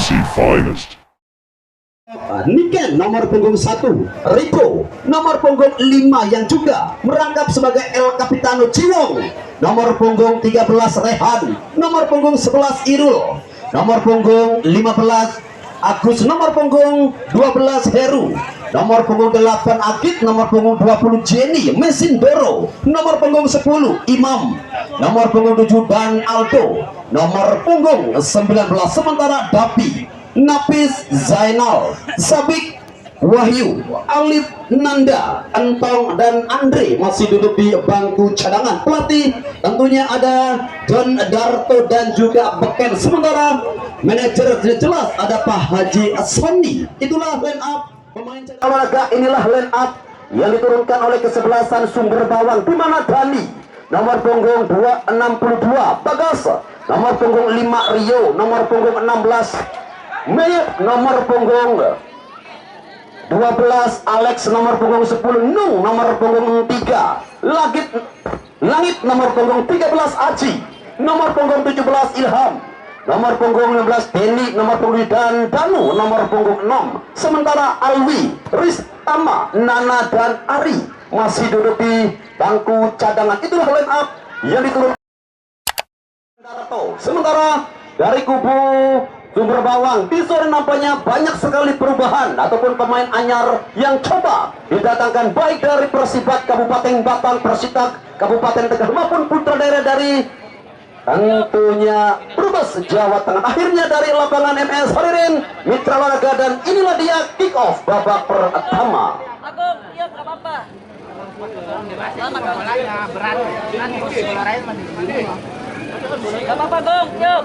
PC Finest. Niken nomor punggung 1, Rico nomor punggung 5 yang juga merangkap sebagai El Capitano Ciwong, nomor punggung 13 Rehan, nomor punggung 11 Irul, nomor punggung 15 Agus, nomor punggung 12 Heru, nomor punggung 8 Akit, nomor punggung 20 Jenny Mesin Doro, nomor punggung 10 Imam, nomor punggung 7 Dan Aldo, nomor punggung 19 sementara Dapi, Napis, Zainal, Sabik, Wahyu, Alif, Nanda, Antong, dan Andre masih duduk di bangku cadangan. Pelatih tentunya ada John Darto dan juga Beken. Sementara manajer tidak jelas ada Pak Haji Aswandi. Itulah line up pemain cadangan olahraga. Inilah line up yang diturunkan oleh kesebelasan Sumber Bawang, di mana Dani nomor punggung 262 Bagas, nomor punggung 5 Rio, nomor punggung 16 Mayat, nomor punggung 12 Alex, nomor punggung 10 Nung, nomor punggung 3 Langit, nomor punggung 13 Aji, nomor punggung 17 Ilham, nomor punggung 16 Denny, nomor punggung dan Danu, nomor punggung 6. Sementara Alwi, Ristama, Nana, dan Ari masih duduk di bangku cadangan. Itulah line up yang diturunkan. Sementara dari kubu Sumber Bawang di sore nampaknya banyak sekali perubahan ataupun pemain anyar yang coba didatangkan, baik dari Persibat Kabupaten Batang, Persitak Kabupaten Tegal maupun putra daerah dari tentunya Brebes, Jawa Tengah. Akhirnya dari lapangan MS Haririn Mitra Olahraga, dan inilah dia kick off babak pertama. Agung, iya nggak apa-apa. Gak apa-apa, Gong, yuk.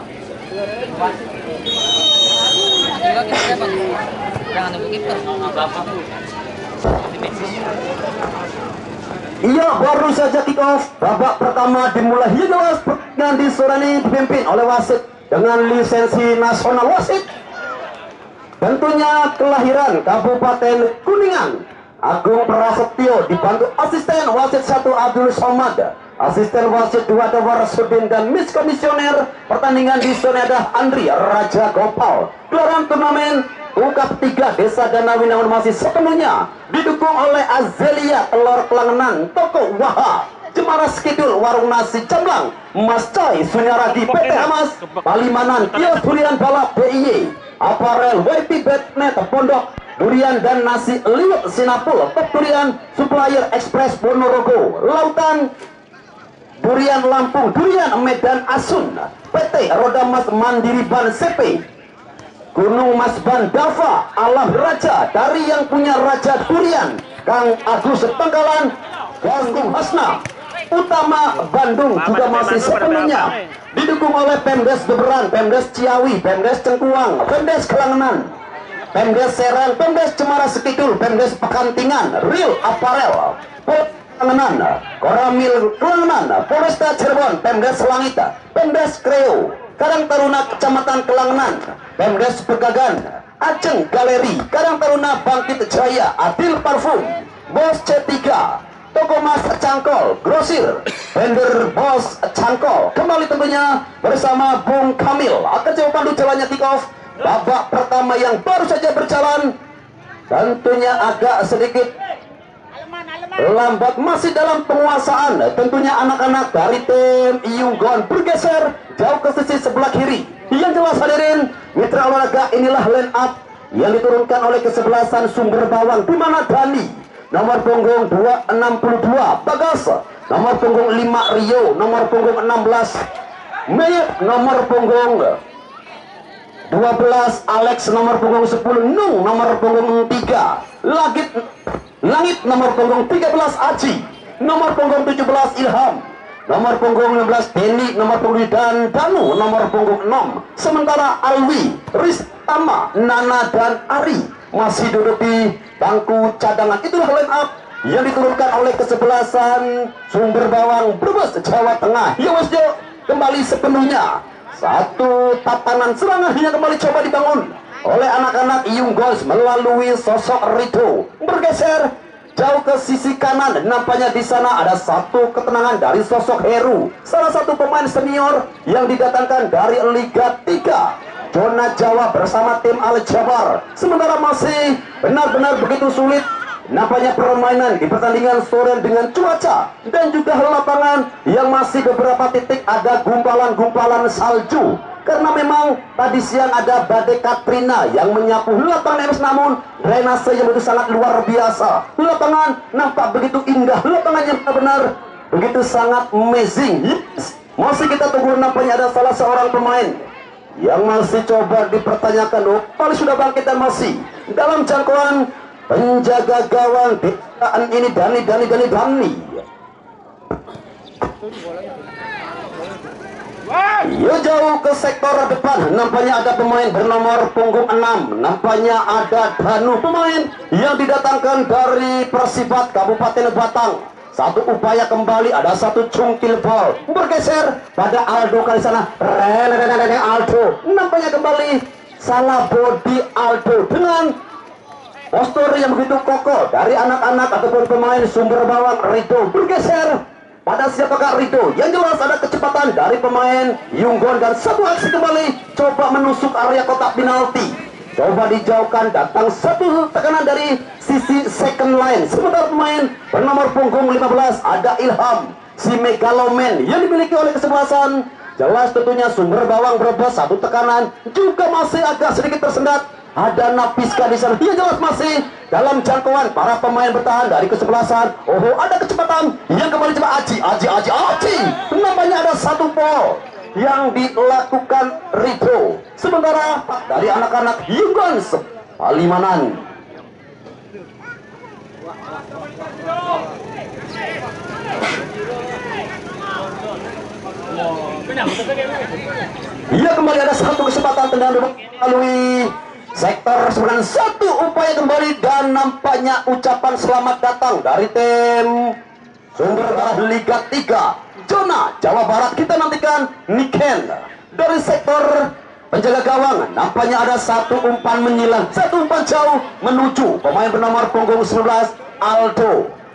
Jangan nunggu kiper. Iya, baru saja kick off babak pertama dimulai. Jelas pertandingan di sore ini dipimpin oleh wasit dengan lisensi nasional. Wasit tentunya kelahiran Kabupaten Kuningan, Agung Prasetyo, dibantu asisten wasit 1 Abdul Somad, asisten wasit 2 Dawar Sudin, dan miskomisioner pertandingan di sore ada Andri Raja Gopal. Gelaran turnamen UKAP 3 Desa Danawi namun masih sepenuhnya didukung oleh Azelia Telur Kelangenan, Toko Waha, Jemaras Kidul, Warung Nasi Jamblang, Mas Cai Sunyaragi, PT Hamas Palimanan, Kios Durian Balap DIY, Aparel WP Batnet Pondok Durian dan Nasi Liwet Sinapul, Top Durian Supplier Express Ponorogo, Lautan Durian Lampung, Durian Medan Asun, PT Roda Mas Mandiri Ban CP, Gunung Mas Ban Dava, Alam Raja dari yang punya Raja Durian, Kang Agus Pangkalan, Ganggung Hasna, Utama Bandung juga masih sepenuhnya didukung oleh Pemdes Beberan, Pemdes Ciawi, Pemdes Cengkuang, Pemdes Kelangenan, Pemdes Serang, Pemdes Cemara Sekidul, Pemdes Pekantingan, Real Apparel, Kelangenan, Koramil Kelangenan, Polresta Cirebon, Pemdes Langita, Pemdes Kreo, Karang Taruna Kecamatan Kelangenan, Pemdes Pegagan, Aceng Galeri, Karang Taruna Bangkit Jaya, Adil Parfum, Bos C3, Toko Mas Cangkol, Grosir, Vendor Bos Cangkol. Kembali tentunya bersama Bung Kamil akan coba pandu jalannya kick off babak pertama yang baru saja berjalan. Tentunya agak sedikit lambat, masih dalam penguasaan. Tentunya anak-anak dari tim Iyunggon bergeser jauh ke sisi sebelah kiri. Yang jelas hadirin mitra olahraga, inilah line up yang diturunkan oleh kesebelasan Sumber Bawang, di mana Dani nomor punggung 262 Bagas, nomor punggung 5 Rio, nomor punggung 16 Mayat, nomor punggung 12 Alex, nomor punggung 10 Nung, nomor punggung 3 Langit, nomor punggung 13 Aji, nomor punggung 17 Ilham, nomor punggung 15 Denny, nomor punggung dan Danu, nomor punggung 6. Sementara Alwi, Ristama, Nana, dan Ari masih duduk di bangku cadangan. Itulah line up yang diturunkan oleh kesebelasan Sumber Bawang, Brebes, Jawa Tengah. Yowesjo kembali sepenuhnya. Satu tatanan serangan hanya kembali coba dibangun oleh anak-anak Iyunggos melalui sosok Rito. Bergeser jauh ke sisi kanan, nampaknya di sana ada satu ketenangan dari sosok Heru, salah satu pemain senior yang didatangkan dari Liga 3 zona Jawa bersama tim Al Jabar. Sementara masih benar-benar begitu sulit nampaknya permainan di pertandingan sore dengan cuaca dan juga lapangan yang masih beberapa titik ada gumpalan-gumpalan salju, karena memang tadi siang ada badai Katrina yang menyapu lapangan MS, namun drainase yang begitu sangat luar biasa. Lapangan nampak begitu indah, lapangan yang benar-benar begitu sangat amazing. Masih kita tunggu, nampaknya ada salah seorang pemain yang masih coba dipertanyakan. Oh, kali sudah bangkit dan masih dalam jangkauan penjaga gawang diciptaan ini Dani. Ya, jauh ke sektor depan, nampaknya ada pemain bernomor punggung 6. Nampaknya ada Danu, pemain yang didatangkan dari Persibat Kabupaten Batang. Satu upaya kembali, ada satu cungkil bol bergeser pada Aldo kali sana. Aldo nampaknya kembali salah body Aldo dengan postur yang begitu kokoh dari anak-anak ataupun pemain Sumber Bawang. Rido bergeser pada siapakah Rido? Yang jelas ada kecepatan dari pemain Yunggon dan satu aksi kembali coba menusuk area kotak penalti. Coba dijauhkan, datang satu tekanan dari sisi second line. Sementara pemain bernomor punggung 15 ada Ilham, si Megaloman yang dimiliki oleh kesebelasan. Jelas tentunya Sumber Bawang Brebes, satu tekanan juga masih agak sedikit tersendat. Ada Napiska di sana. Yang jelas masih dalam jangkauan para pemain bertahan dari kesebelasan. Oh, ada kecepatan yang kembali coba Aji. Nampaknya ada satu foul yang dilakukan Rido. Sementara dari anak-anak Yunggon Palimanan. Ia kembali ada satu kesempatan tendangan melalui sektor sebenarnya satu upaya kembali, dan nampaknya ucapan selamat datang dari tim Sumber Barat Liga 3 zona Jawa Barat. Kita nantikan Niken dari sektor penjaga gawang. Nampaknya ada satu umpan menyilang, satu umpan jauh menuju pemain bernomor punggung 19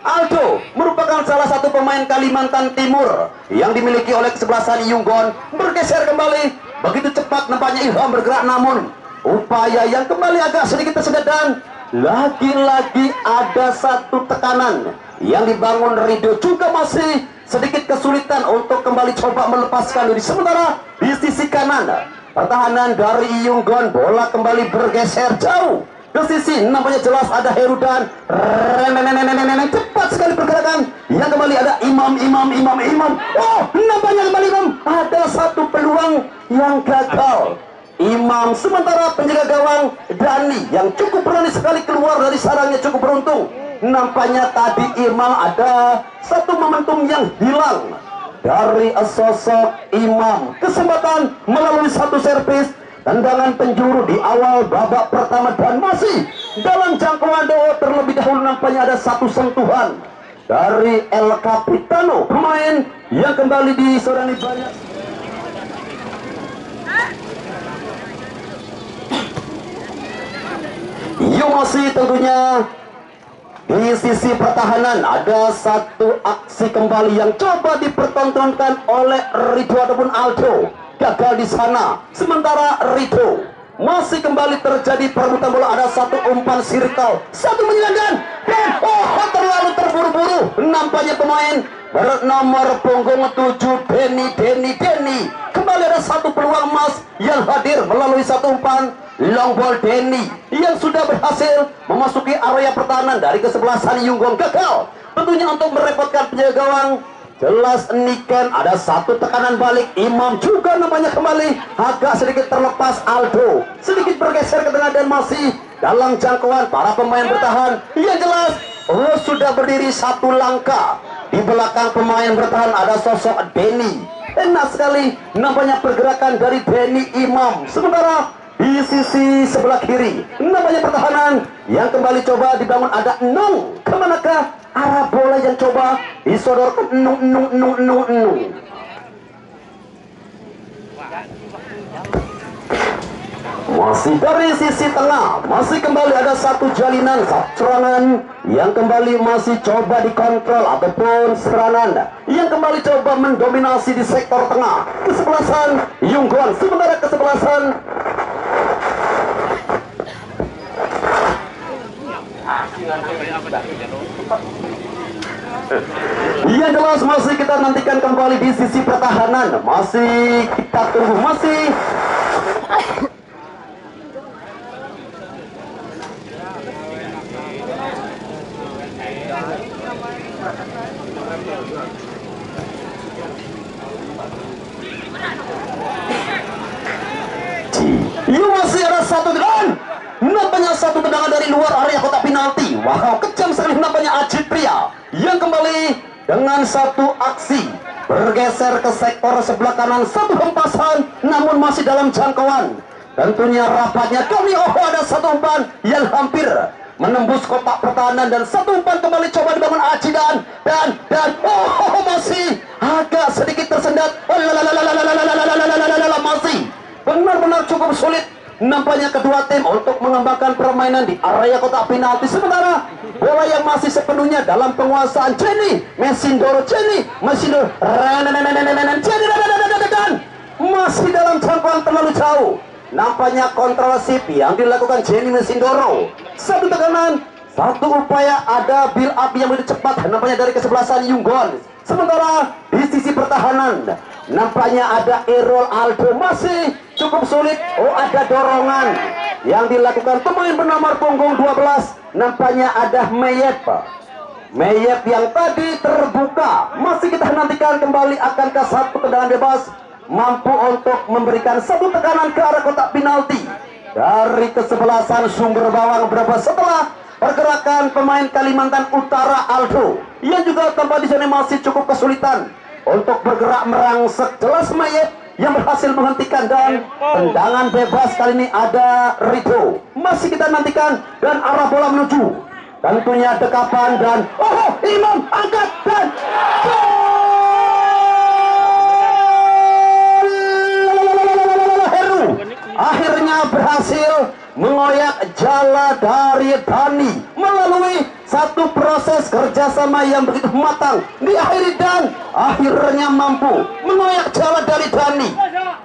Aldo merupakan salah satu pemain Kalimantan Timur yang dimiliki oleh kesebelasan Yunggon. Bergeser kembali begitu cepat, nampaknya Ilham bergerak, namun upaya yang kembali agak sedikit tersendat dan lagi-lagi ada satu tekanan yang dibangun Rido, juga masih sedikit kesulitan untuk kembali coba melepaskan diri. Sementara di sisi kanan pertahanan dari Yunggon, bola kembali bergeser jauh ke sisi, nampaknya jelas ada Herudan, cepat sekali pergerakan yang kembali ada Imam. Oh, nampaknya kembali Imam, ada satu peluang yang gagal Imam. Sementara penjaga gawang Dani yang cukup berani sekali keluar dari sarangnya, cukup beruntung. Nampaknya tadi Imam ada satu momentum yang hilang dari sosok Imam. Kesempatan melalui satu servis tendangan penjuru di awal babak pertama, dan masih dalam jangkauan doa. Terlebih dahulu nampaknya ada satu sentuhan dari El Capitano, pemain yang kembali disorani banyak. Yo, masih tentunya di sisi pertahanan ada satu aksi kembali yang coba dipertontonkan oleh Rido ataupun Aldo, gagal di sana. Sementara Rido masih kembali terjadi perebutan bola, ada satu umpan circle, satu menyilangkan, dan terlalu terburu-buru. Nampaknya pemain bernomor punggung 7 Denny kembali ada satu peluang emas yang hadir melalui satu umpan long ball. Denny yang sudah berhasil memasuki area pertahanan dari kesebelasan Yunggon, gagal tentunya untuk merepotkan penjaga gawang. Jelas Niken ada satu tekanan balik. Imam juga nampaknya kembali agak sedikit terlepas. Aldo sedikit bergeser ke tengah dan masih dalam jangkauan para pemain bertahan. Yang jelas sudah berdiri satu langkah di belakang pemain bertahan ada sosok Denny. Enak sekali nampaknya pergerakan dari Denny Imam. Sementara di sisi sebelah kiri nampaknya pertahanan yang kembali coba dibangun ada Nung. Kemanakah arah bola yang coba disodorkan? Nung. Masih dari sisi tengah, masih kembali ada satu jalinan serangan yang kembali masih coba dikontrol ataupun serangan yang kembali coba mendominasi di sektor tengah kesebelasan Yunggon. Sementara kesebelasan Iya jelas, masih kita nantikan kembali di sisi pertahanan. Masih kita tunggu, masih masih ada satu tendangan. Nampaknya satu tendangan dari luar area kotak penalti. Wow, kejam sekali nampaknya Aji Pria yang kembali dengan satu aksi bergeser ke sektor sebelah kanan, satu hempasan namun masih dalam jangkauan. Tentunya rapatnya kami, ada satu umpan yang hampir menembus kotak pertahanan dan satu umpan kembali coba dibangun Aji dan masih agak sedikit tersendat. Masih benar-benar cukup sulit nampaknya kedua tim untuk mengembangkan permainan di area kotak penalti. Sementara bola yang masih sepenuhnya dalam penguasaan Jenny Mesindoro masih dalam jangkauan terlalu jauh. Nampaknya kontrol sip yang dilakukan Jenny Mesindoro. Satu tekanan, satu upaya, ada build up yang begitu cepat nampaknya dari kesebelasan Yunggon. Sementara di sisi pertahanan nampaknya ada Errol Aldo, masih cukup sulit. Ada dorongan yang dilakukan pemain bernomor punggung 12. Nampaknya ada Meyep yang tadi terbuka. Masih kita nantikan kembali akankah satu tendangan bebas mampu untuk memberikan satu tekanan ke arah kotak penalti dari kesebelasan Sumber Bawang berapa setelah pergerakan pemain Kalimantan Utara Aldo yang juga tempat di sini masih cukup kesulitan untuk bergerak merangsek. Jelas Mayet yang berhasil menghentikan dan tendangan bebas kali ini ada Rido. Masih kita nantikan dan arah bola menuju tentunya dekapan dan Imam angkat dan Heru akhirnya berhasil mengoyak jala dari Dani melalui satu proses kerjasama yang begitu matang diakhiri dan akhirnya mampu mengoyak jala dari Dani.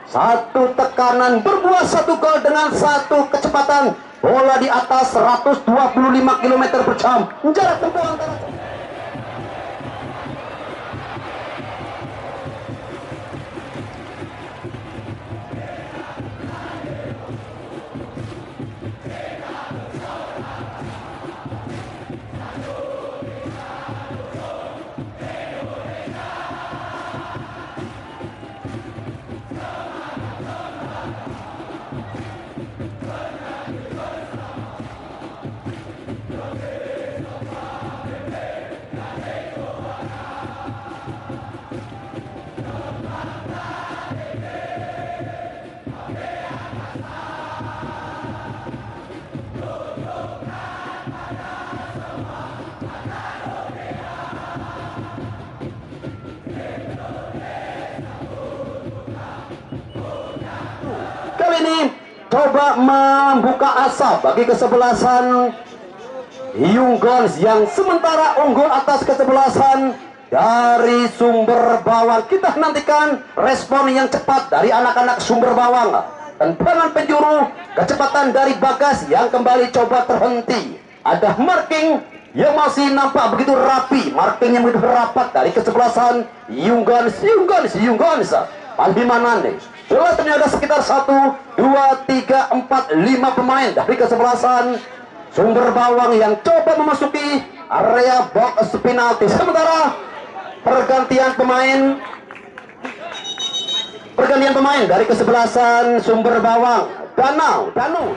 Satu tekanan berbuah satu gol dengan satu kecepatan bola di atas 125 km per jam. Jarak tempuh antara ini coba membuka asap bagi kesebelasan Yunggons yang sementara unggul atas kesebelasan dari Sumber Bawang. Kita nantikan respon yang cepat dari anak-anak Sumber Bawang. Tendangan penjuru, kecepatan dari Bagas yang kembali coba terhenti. Ada marking yang masih nampak begitu rapi, marking yang begitu rapat dari kesebelasan Yunggons. Paldimanan nih. Bola ternyata sekitar 1, 2, 3, 4, 5 pemain dari kesebelasan Sumber Bawang yang coba memasuki area box penalti. Sementara pergantian pemain dari kesebelasan Sumber Bawang. Danu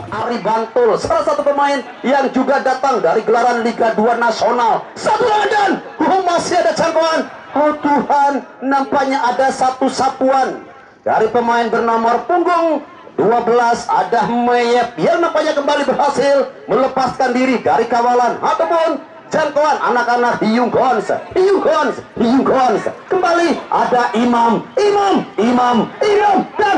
Ari Bantul, salah satu pemain yang juga datang dari gelaran Liga 2 Nasional. Satu dan masih ada jangkauan. Tuhan, nampaknya ada satu sapuan dari pemain bernomor punggung 12. Ada Meyep yang nampaknya kembali berhasil melepaskan diri dari kawalan ataupun jangkauan anak-anak Yunggons. Kembali ada Imam dan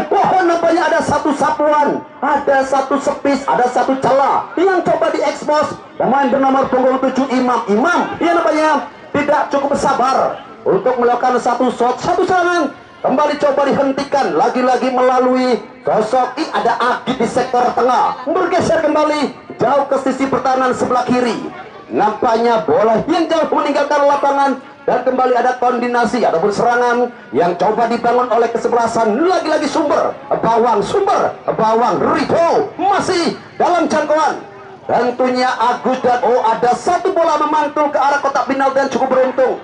nampaknya ada satu sapuan, ada satu sepis, ada satu celah yang coba diekspos pemain bernomor punggung 7 Imam yang nampaknya tidak cukup sabar untuk melakukan satu shot, satu serangan. Kembali coba dihentikan lagi-lagi melalui sosok ada Agit di sektor tengah, bergeser kembali jauh ke sisi pertahanan sebelah kiri. Nampaknya bola yang jauh meninggalkan lapangan dan kembali ada koordinasi ataupun serangan yang coba dibangun oleh kesebelasan. Lagi-lagi sumber bawang Rido masih dalam jangkauan. Tentunya Agus dan ada satu bola memantul ke arah kotak penalti dan cukup beruntung.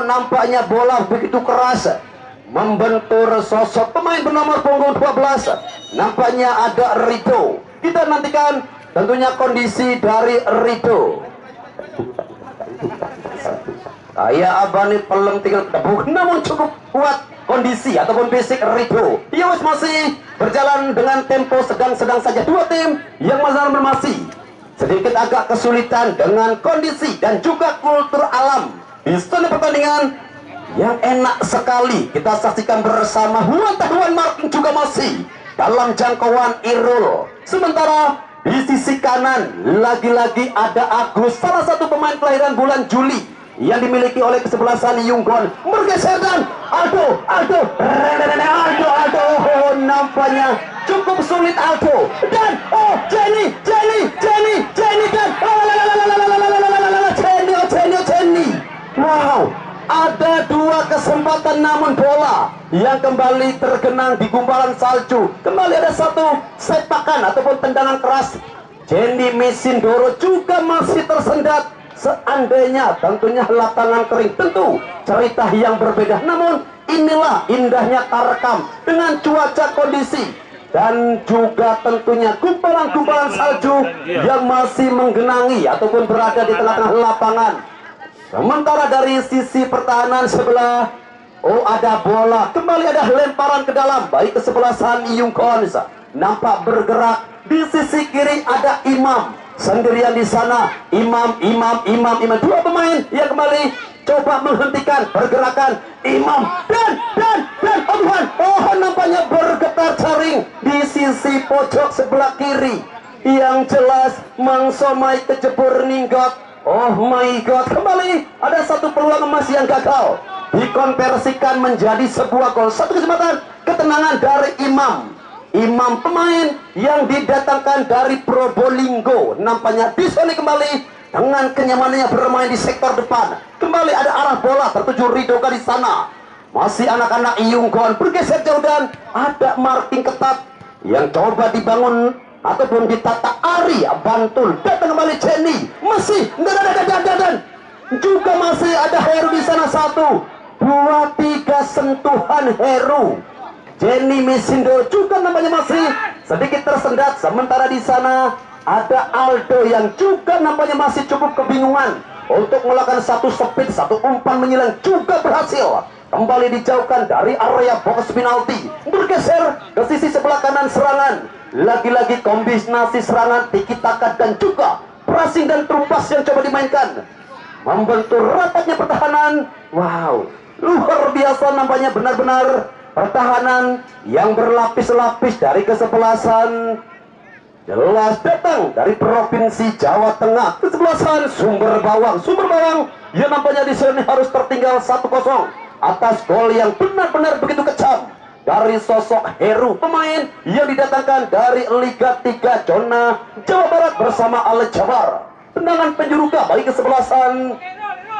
Nampaknya bola begitu keras membentur sosok pemain bernomor punggung 12. Nampaknya ada Rido. Kita nantikan tentunya kondisi dari Rido. Kayak abani pelem tinggal tepuk, namun cukup kuat kondisi ataupun fisik Rido. Dia masih berjalan dengan tempo sedang-sedang saja. Dua tim yang masih sedikit agak kesulitan dengan kondisi dan juga kultur alam di zona pertandingan yang enak sekali. Kita saksikan bersama Huan Marking juga masih dalam jangkauan Irul. Sementara di sisi kanan lagi-lagi ada Agus, salah satu pemain kelahiran bulan Juli yang dimiliki oleh kesebelasan Yunggon, bergeser dan Aldo, nampaknya cukup sulit Aldo dan Jenny dan Jenny. Wow, ada dua kesempatan namun bola yang kembali tergenang di gumpalan salju. Kembali ada satu sepakan ataupun tendangan keras. Jenny Mesindoro juga masih tersendat. Seandainya tentunya lapangan kering, tentu cerita yang berbeda. Namun inilah indahnya Tarkam dengan cuaca kondisi dan juga tentunya gumpalan-gumpalan salju yang masih menggenangi ataupun berada di tengah-tengah lapangan. Sementara dari sisi pertahanan sebelah ada bola, kembali ada lemparan ke dalam, baik kesebelasan Yungkons nampak bergerak. Di sisi kiri ada Imam sendirian di sana. Imam dua pemain yang kembali coba menghentikan pergerakan Imam dan nampaknya bergetar jaring di sisi pojok sebelah kiri yang jelas mengsomai kejebur ninggot. Oh my god, kembali ada satu peluang emas yang gagal dikonversikan menjadi sebuah gol. Satu kesempatan ketenangan dari Imam pemain yang didatangkan dari Probolinggo. Nampaknya Disoni kembali dengan kenyamanannya bermain di sektor depan. Kembali ada arah bola tertuju Ridoga di sana. Masih anak-anak Yunggon bergeser jauh dan ada marking ketat yang coba dibangun ataupun ditata Ari Bantul. Datang kembali Jenny, masih dan juga masih ada Heru di sana. 1, 2, 3 sentuhan Heru. Jenny Mesindoro juga namanya masih sedikit tersendat. Sementara di sana ada Aldo yang juga nampaknya masih cukup kebingungan untuk melakukan satu speed, satu umpan menyilang juga berhasil. Kembali dijauhkan dari area box penalti, bergeser ke sisi sebelah kanan serangan. Lagi-lagi kombinasi serangan tiki-taka dan juga pressing dan trumpas yang coba dimainkan, membentur rapatnya pertahanan. Wow, luar biasa nampaknya, benar-benar pertahanan yang berlapis-lapis dari kesebelasan jelas datang dari provinsi Jawa Tengah. Kesebelasan Sumber Bawang yang nampaknya di sini harus tertinggal 1-0 atas gol yang benar-benar begitu kejam dari sosok Heru, pemain yang didatangkan dari Liga 3 zona Jawa Barat bersama Al Jabar. Tendangan penjuru bagi kesebelasan.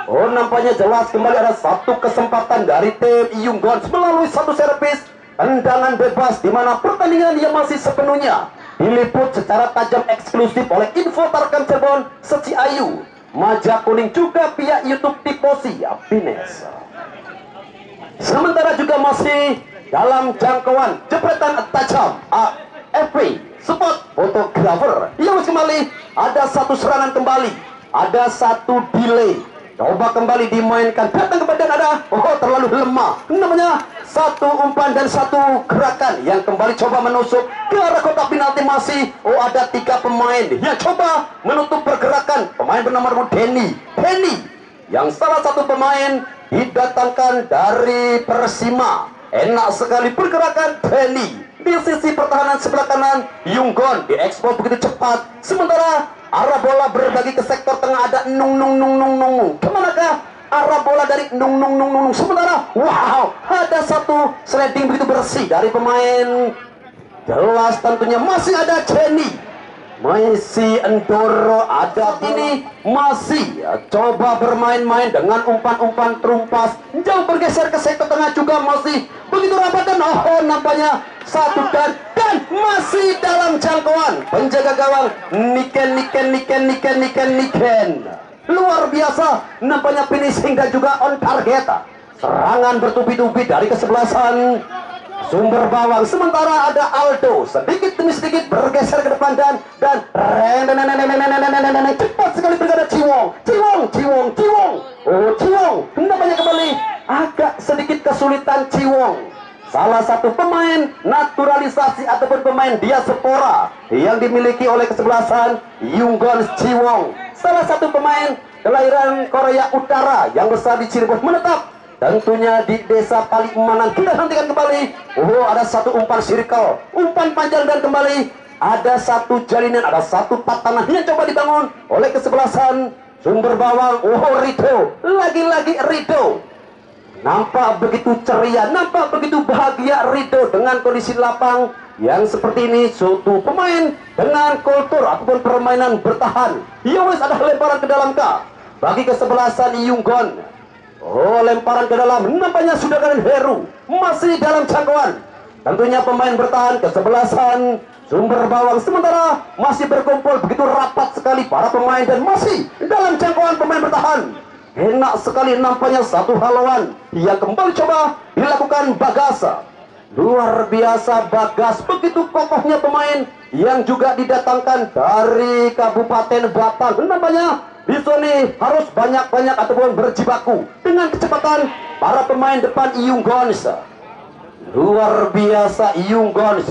Nampaknya jelas kembali ada satu kesempatan dari tim Yunggon melalui satu servis tendangan bebas, di mana pertandingan yang masih sepenuhnya diliput secara tajam eksklusif oleh Info Tarkam Cirebon, Seci Ayu, Maja Kuning juga pihak YouTube Tifosi Bines. Sementara juga masih dalam jangkauan jepretan tajam AFP Spot Fotografer. Yang kembali ada satu serangan kembali, ada satu delay. Coba kembali dimainkan, datang kepada ada terlalu lemah. Namanya satu umpan dan satu gerakan yang kembali coba menusuk ke arah kotak penalti. Masih ada 3 pemain yang coba menutup pergerakan pemain bernama Denny yang salah satu pemain didatangkan dari Persima. Enak sekali pergerakan Denny di sisi pertahanan sebelah kanan. Yunggon diekspos begitu cepat. Sementara arah bola berbagi ke sektor tengah, ada Nung. Kemanakah arah bola dari nung. Sementara wow, ada satu sliding begitu bersih dari pemain. Jelas tentunya masih ada Jenny, Messi Endoro, ada ini masih coba bermain-main dengan umpan-umpan terumpas jauh bergeser ke sektor tengah juga masih begitu rapat dan nampaknya satu dan masih dalam jangkauan penjaga gawang Niken. Luar biasa nampaknya finishing dan juga on target. Serangan bertubi-tubi dari kesebelasan Sumber Bawang. Sementara ada Aldo sedikit demi sedikit bergeser ke depan dan cepat sekali bergerak Ciwong. Nampaknya kembali agak sedikit kesulitan Ciwong, salah satu pemain naturalisasi ataupun pemain diaspora yang dimiliki oleh kesebelasan Yunggon Ciwong, salah satu pemain kelahiran Korea Utara yang besar di Cirebon, menetap tentunya di desa Palimanan. Kita nantikan kembali. Ada satu umpan circle, umpan panjang dan kembali ada satu jalinan, ada satu tatanan yang coba dibangun oleh kesebelasan Sumber Bawang. Rido, lagi-lagi Rido nampak begitu ceria, nampak begitu bahagia Rido dengan kondisi lapang yang seperti ini. Suatu pemain dengan kultur ataupun permainan bertahan. Yowes ada lemparan ke dalam kah bagi kesebelasan Yunggon. Lemparan ke dalam, nampaknya sudah dengan Heru masih dalam jangkauan. Tentunya pemain bertahan kesebelasan Sumber Bawang. Sementara masih berkumpul begitu rapat sekali para pemain dan masih dalam jangkauan pemain bertahan. Enak sekali nampaknya satu haluan yang kembali coba dilakukan Bagas. Luar biasa Bagas, begitu kokohnya pemain yang juga didatangkan dari Kabupaten Batang. Nampaknya di sini harus banyak-banyak ataupun berjibaku dengan kecepatan para pemain depan Yunggons. Luar biasa Yunggons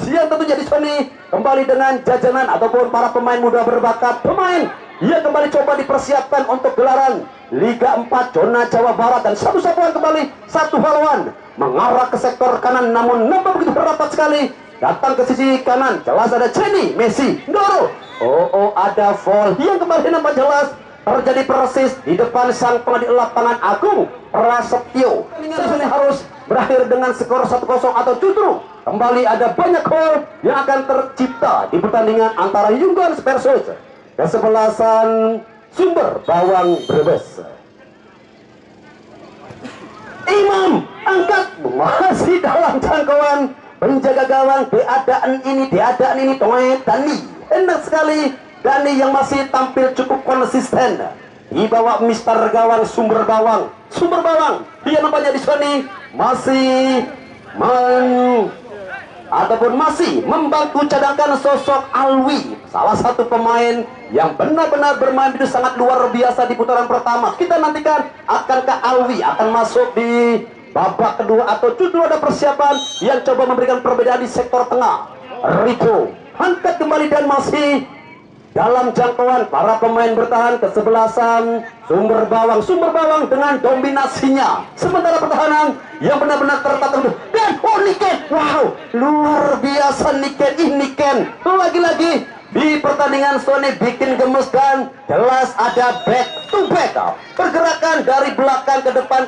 yang tentunya di sini kembali dengan jajanan ataupun para pemain muda berbakat, pemain yang kembali coba dipersiapkan untuk gelaran Liga 4 zona Jawa Barat. Dan satu sapuan kembali, satu haluan mengarah ke sektor kanan, namun nampak begitu rapat sekali datang ke sisi kanan. Jelas ada Jenny, Messi, Doro. Ada foul yang kembali nampak jelas terjadi persis di depan sang pengadil lapangan Agung Prasetyo. Ini harus berakhir dengan skor 1-0 atau justru kembali ada banyak gol yang akan tercipta di pertandingan antara Yunggons versus kesebelasan Sumber Bawang Brebes. Imam angkat masih dalam jangkauan penjaga gawang. Diadaan ini Dani, enak sekali Dani yang masih tampil cukup konsisten di bawah Mister Gawang Sumber Bawang. Dia nampaknya di sini masih membantu cadangkan sosok Alwi, salah satu pemain yang benar-benar bermain itu sangat luar biasa di putaran pertama. Kita nantikan akankah Alwi akan masuk di babak kedua atau justru ada persiapan yang coba memberikan perbedaan di sektor tengah. Rico angkat kembali dan masih dalam jangkauan para pemain bertahan kesebelasan Sumber Bawang dengan dominasinya. Sementara pertahanan yang benar-benar tertata dan Niken, wow, luar biasa Niken lagi-lagi di pertandingan Sony bikin gemes dan jelas ada back to back, pergerakan dari belakang ke depan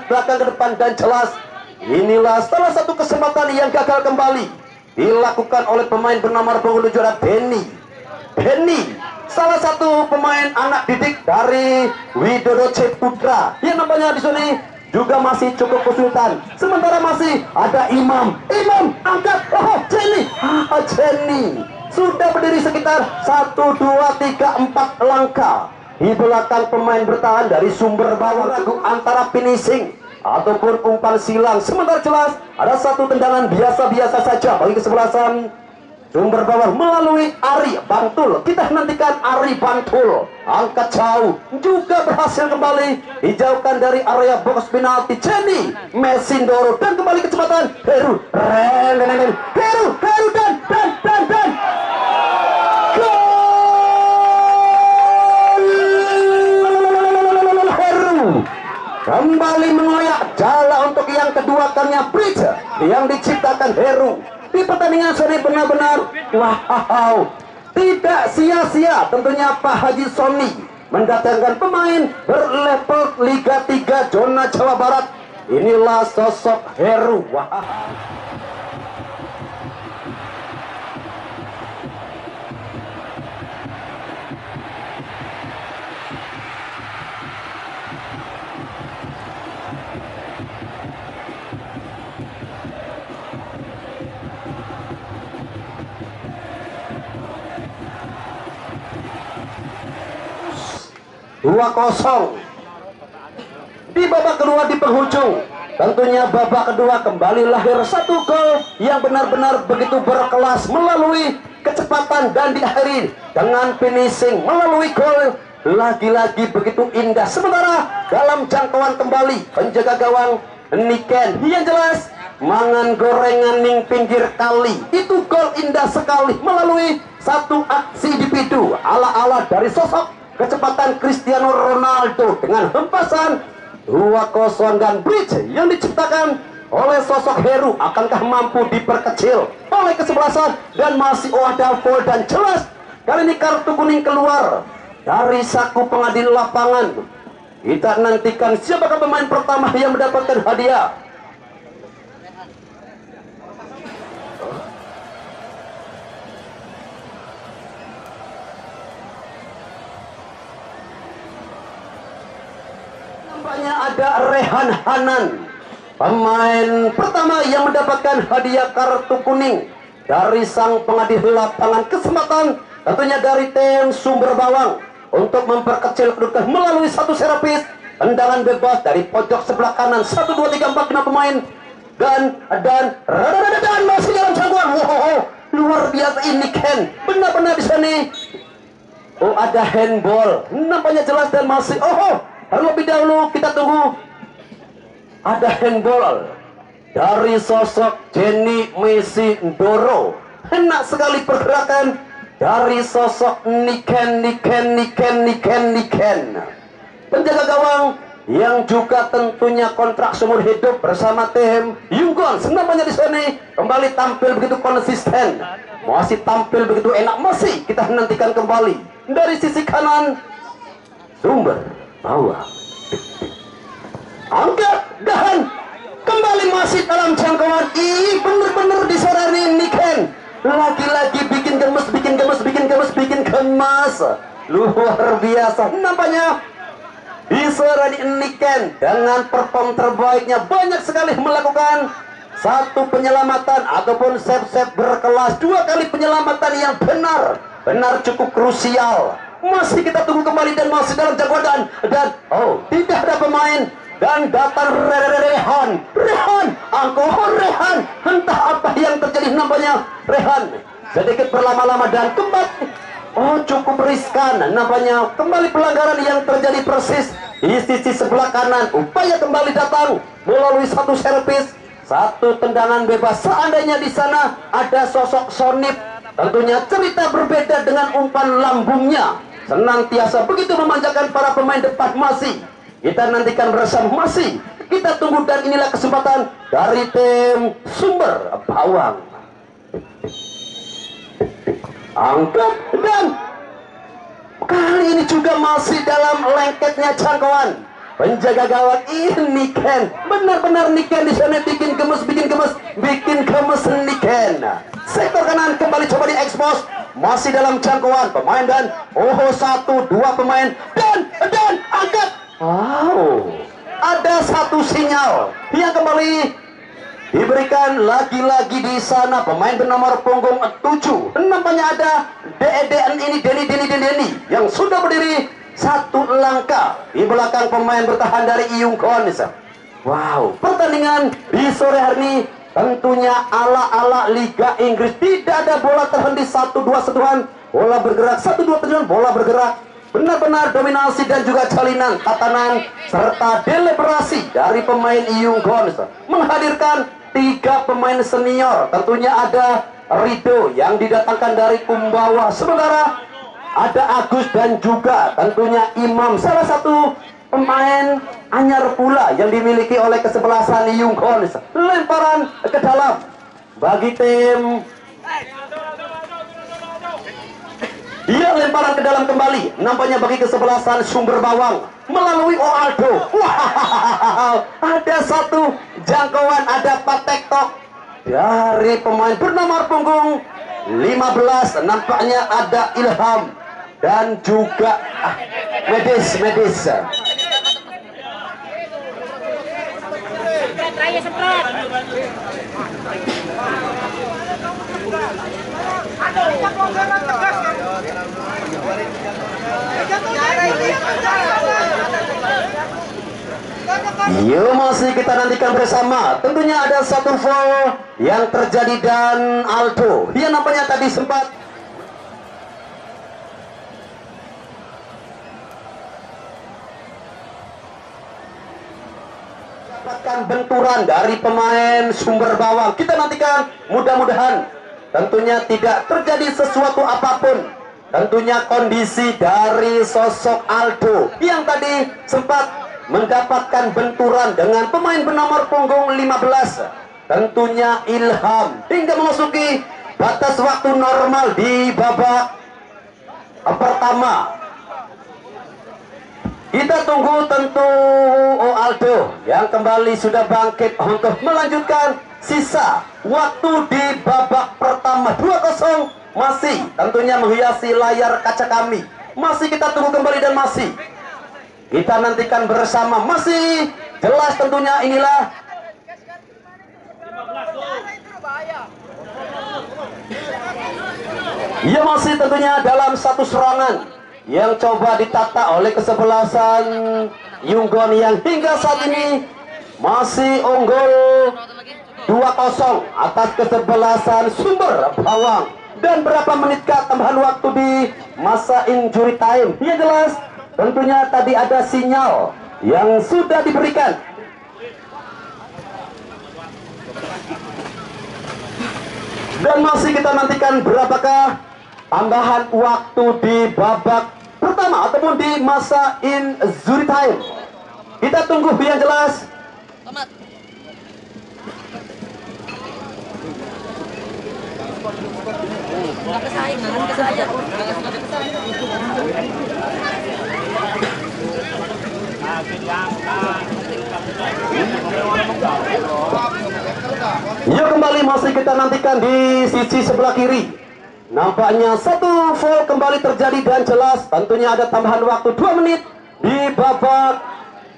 dan jelas inilah salah satu kesempatan yang gagal kembali dilakukan oleh pemain bernama penghulu juara Denny, salah satu pemain anak didik dari Widodo Ciputra yang nampaknya di sini juga masih cukup kesulitan. Sementara masih ada Imam angkat, Jenny sudah berdiri sekitar 1, 2, 3, 4 langkah di belakang pemain bertahan dari Sumber Bawang. Ragu antara finishing ataupun umpan silang. Sementara jelas ada satu tendangan biasa-biasa saja bagi kesebelasan Sumber Bawang melalui Ari Bantul. Kita nantikan Ari Bantul angkat jauh juga berhasil kembali dijauhkan dari area box penalti. Jenny, Messi, Doro dan kembali kecepatan Heru dan kembali mengoyak jala untuk yang kedua kalinya bridge yang diciptakan Heru di pertandingan sore. Benar-benar wow, tidak sia-sia tentunya Pak Haji Sony mendatangkan pemain berlevel Liga 3 zona Jawa Barat. Inilah sosok Heru Wahab. Dua kosong di babak kedua di penghujung. Tentunya babak kedua kembali lahir satu gol yang benar-benar begitu berkelas melalui kecepatan dan diakhiri dengan finishing melalui gol lagi-lagi begitu indah. Sementara dalam jangkauan kembali penjaga gawang Niken yang jelas mangan gorengan ning pinggir kali. Itu gol indah sekali melalui satu aksi individu ala-ala dari sosok kecepatan Cristiano Ronaldo dengan hempasan 2-0 dan bridge yang diciptakan oleh sosok Heru akankah mampu diperkecil oleh kesebelasan dan masih ada foul dan jelas kali ini kartu kuning keluar dari saku pengadil lapangan. Kita nantikan siapakah pemain pertama yang mendapatkan hadiah. Nampaknya ada Rehan Hanan, pemain pertama yang mendapatkan hadiah kartu kuning dari sang pengadil lapangan. Kesempatan tentunya dari tim Sumber Bawang untuk memperkecil kedudukan melalui satu servis tendangan bebas dari pojok sebelah kanan. 1, 2, 3, 4, 5 pemain dan masih dalam jangkauan. Wow, luar biasa ini Ken, benar-benar di sini. Oh, ada handball nampaknya jelas dan masih terlebih dahulu kita tunggu ada handball dari sosok Jenny Messi Ndoro. Enak sekali pergerakan dari sosok Niken. Penjaga gawang yang juga tentunya kontrak seumur hidup bersama tim Yunggon. Nampaknya di sini kembali tampil begitu konsisten, masih tampil begitu enak. Masih kita nantikan kembali dari sisi kanan Sumber Bawang. Angkat dan kembali masih dalam jangkauan. Bener-bener disorani Niken. Lagi-lagi bikin gemes. Luar biasa. Nampaknya disorani Niken dengan perform terbaiknya. Banyak sekali melakukan satu penyelamatan ataupun save berkelas. 2 kali penyelamatan yang benar cukup krusial. Masih kita tunggu kembali dan masih dalam jangkauan dan tidak ada pemain dan datang Rehan entah apa yang terjadi. Nampaknya Rehan sedikit berlama-lama dan kembali cukup riskan. Nampaknya kembali pelanggaran yang terjadi persis di sisi sebelah kanan. Upaya kembali datang melalui satu servis, satu tendangan bebas. Seandainya di sana ada sosok Sonip, tentunya cerita berbeda dengan umpan lambungnya. Senantiasa begitu memanjakan para pemain depan. Masih kita nantikan bersama, masih kita tunggu dan inilah kesempatan dari tim Sumber Bawang. Angkat dan kali ini juga masih dalam lengketnya jangkauan penjaga gawang ini Ken. Benar-benar Niken di sana bikin gemes Niken. Sektor kanan kembali coba diekspos. Masih dalam jangkauan pemain dan 1, 2 pemain dan angkat. Ada satu sinyal yang kembali diberikan lagi-lagi di sana. Pemain bernomor punggung 7. Nampaknya ada Denny yang sudah berdiri 1 langkah di belakang pemain bertahan dari Yunggon. Wow, pertandingan di sore hari ini tentunya ala Liga Inggris. Tidak ada bola terhenti, 1-2 sentuhan, bola bergerak, 1-2 tendangan, bola bergerak. Benar-benar dominasi dan juga jalinan, tatanan, serta deliberasi dari pemain Yunggon menghadirkan 3 pemain senior. Tentunya ada Rido yang didatangkan dari Kumbawa. Sementara ada Agus dan juga tentunya Imam, salah satu pemain anyar pula yang dimiliki oleh kesebelasan Yunggon. Lemparan ke dalam bagi tim Ia lemparan ke dalam kembali. Nampaknya bagi kesebelasan Sumber Bawang melalui Aldo. Wow, ada satu jangkauan, ada patektok dari pemain bernomor punggung 15. Nampaknya ada Ilham dan juga Medis. Raya semprot. Yuk, masih kita nantikan bersama. Tentunya ada satu foul yang terjadi dan Aldo yang nampaknya tadi sempat mendapatkan benturan dari pemain Sumber Bawang. Kita nantikan, mudah-mudahan tentunya tidak terjadi sesuatu apapun. Tentunya kondisi dari sosok Aldo yang tadi sempat mendapatkan benturan dengan pemain bernomor punggung 15, tentunya Ilham, hingga memasuki batas waktu normal di babak pertama. Kita tunggu tentu Aldo yang kembali sudah bangkit untuk melanjutkan sisa waktu di babak pertama. 2-0 masih tentunya menghiasi layar kaca kami. Masih kita tunggu kembali dan masih kita nantikan bersama. Masih jelas tentunya inilah ia masih tentunya dalam satu serangan yang coba ditata oleh kesebelasan Yunggon yang hingga saat ini masih unggul 2-0 atas kesebelasan Sumber Bawang. Dan berapa menitkah tambahan waktu di masa injury time? Ya jelas tentunya tadi ada sinyal yang sudah diberikan. Dan masih kita nantikan berapakah tambahan waktu di babak pertama ataupun di masa injury time. Kita tunggu yang jelas. Tomat. Nggak kesaing, nggak kesaing. Yuk, kembali masih kita nantikan di sisi sebelah kiri. Nampaknya satu foul kembali terjadi dan jelas tentunya ada tambahan waktu 2 menit di babak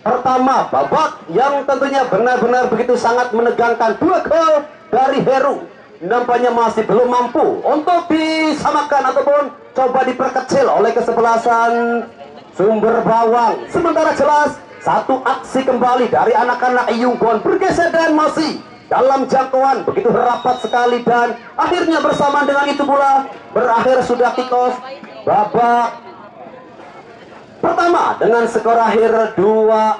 pertama. Babak yang tentunya benar-benar begitu sangat menegangkan. 2 gol dari Heru nampaknya masih belum mampu untuk disamakan ataupun coba diperkecil oleh kesebelasan Sumber Bawang. Sementara jelas satu aksi kembali dari anak-anak Yunggon bergeser dan masih dalam jangkauan begitu rapat sekali, dan akhirnya bersamaan dengan itu pula berakhir sudah kick off babak pertama dengan skor akhir 2-0.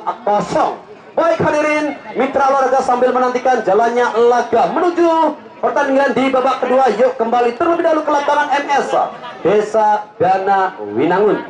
Baik hadirin mitra olahraga, sambil menantikan jalannya laga menuju pertandingan di babak kedua, yuk kembali terlebih dahulu ke lapangan MS Desa Dana Winangun.